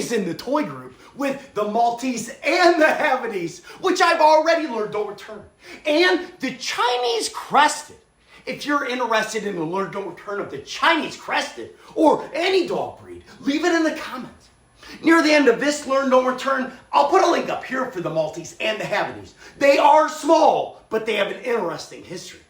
is in the toy group with the Maltese and the Havanese, which I've already learned don't return, and the Chinese Crested. If you're interested in the learn don't return of the Chinese Crested or any dog breed, leave it in the comments. Near the end of this learn don't return, I'll put a link up here for the Maltese and the Havanese. They are small, but they have an interesting history.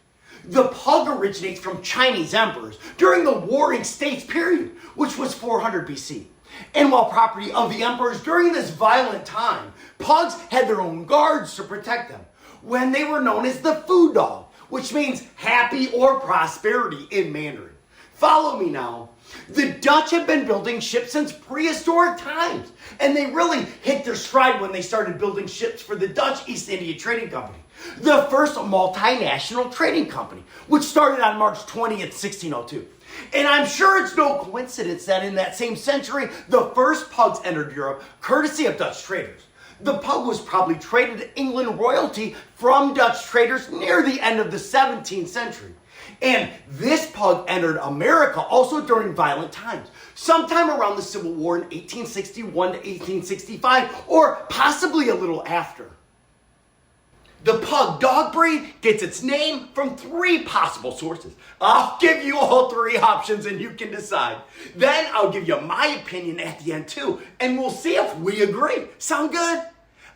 The pug originates from Chinese emperors during the Warring States period, which was 400 BC. And while property of the emperors during this violent time, pugs had their own guards to protect them when they were known as the food dog, which means happy or prosperity in Mandarin. Follow me now. The Dutch have been building ships since prehistoric times, and they really hit their stride when they started building ships for the Dutch East India Trading Company, the first multinational trading company, which started on March 20th, 1602. And I'm sure it's no coincidence that in that same century, the first pugs entered Europe courtesy of Dutch traders. The pug was probably traded to England royalty from Dutch traders near the end of the 17th century. And this pug entered America also during violent times, sometime around the Civil War in 1861 to 1865, or possibly a little after. The pug dog breed gets its name from 3 possible sources. I'll give you all 3 options and you can decide. Then I'll give you my opinion at the end too, and we'll see if we agree. Sound good?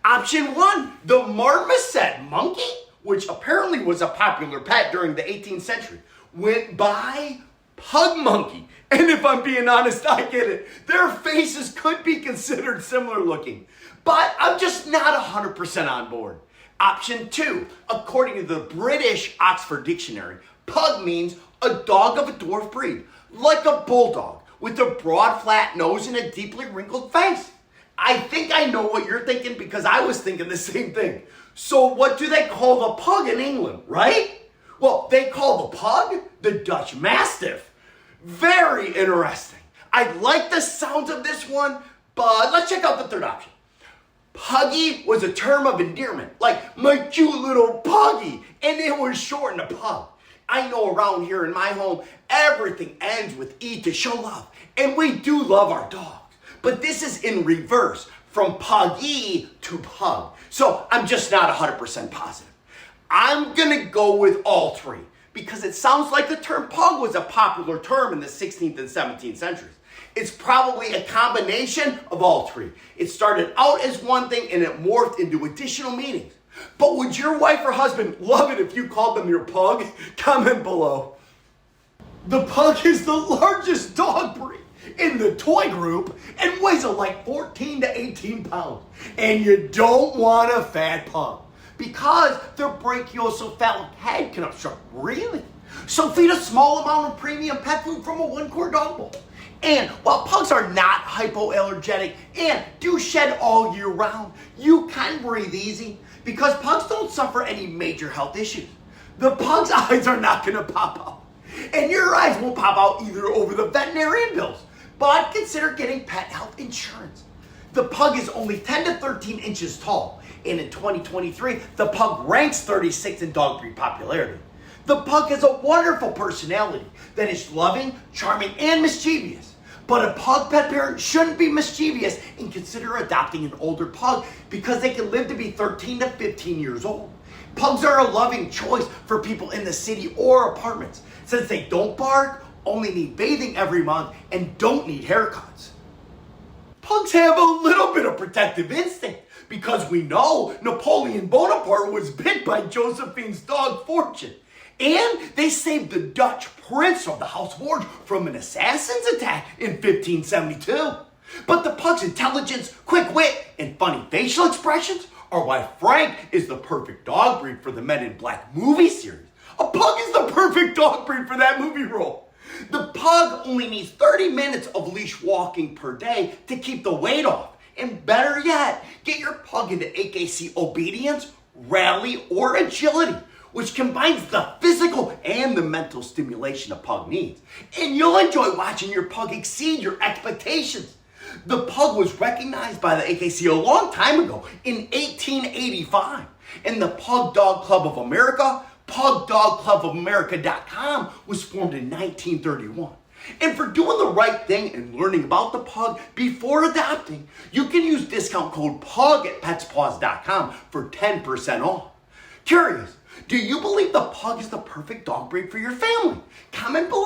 Option 1, the marmoset monkey, which apparently was a popular pet during the 18th century, went by pug monkey. And if I'm being honest, I get it. Their faces could be considered similar looking, but I'm just not 100% on board. Option 2, according to the British Oxford Dictionary, pug means a dog of a dwarf breed, like a bulldog, with a broad flat nose and a deeply wrinkled face. I think I know what you're thinking because I was thinking the same thing. So what do they call the pug in England, right? Well, they call the pug the Dutch Mastiff. Very interesting. I like the sounds of this one, but let's check out the third option. Puggy was a term of endearment, like my cute little puggy, and it was shortened to pug. I know around here in my home, everything ends with E to show love, and we do love our dogs. But this is in reverse, from puggy to pug. So I'm just not 100% positive. I'm gonna go with all 3, because it sounds like the term pug was a popular term in the 16th and 17th centuries. It's probably a combination of all 3. It started out as one thing and it morphed into additional meanings. But would your wife or husband love it if you called them your pug? Comment below. The pug is the largest dog breed in the toy group and weighs like 14 to 18 pounds. And you don't want a fat pug because their brachiocephalic head can obstruct breathing. So feed a small amount of premium pet food from a 1-quart dog bowl. And while pugs are not hypoallergenic and do shed all year round, you can breathe easy because pugs don't suffer any major health issues. The pug's eyes are not going to pop out. And your eyes won't pop out either over the veterinarian bills. But consider getting pet health insurance. The pug is only 10 to 13 inches tall. And in 2023, the pug ranks 36 in dog breed popularity. The pug has a wonderful personality that is loving, charming, and mischievous. But a pug pet parent shouldn't be mischievous and consider adopting an older pug because they can live to be 13 to 15 years old. Pugs are a loving choice for people in the city or apartments since they don't bark, only need bathing every month, and don't need haircuts. Pugs have a little bit of protective instinct because we know Napoleon Bonaparte was bit by Josephine's dog Fortune. And they saved the Dutch prince of the House of Orange from an assassin's attack in 1572. But the pug's intelligence, quick wit, and funny facial expressions are why Frank is the perfect dog breed for the Men in Black movie series. A pug is the perfect dog breed for that movie role. The pug only needs 30 minutes of leash walking per day to keep the weight off. And better yet, get your pug into AKC obedience, rally, or agility, which combines the physical and the mental stimulation a pug needs. And you'll enjoy watching your pug exceed your expectations. The pug was recognized by the AKC a long time ago in 1885. And the Pug Dog Club of America, PugDogClubofAmerica.com, was formed in 1931. And for doing the right thing and learning about the pug before adopting, you can use discount code PUG at PetzPaws.com for 10% off. Curious, do you believe the pug is the perfect dog breed for your family? Comment below.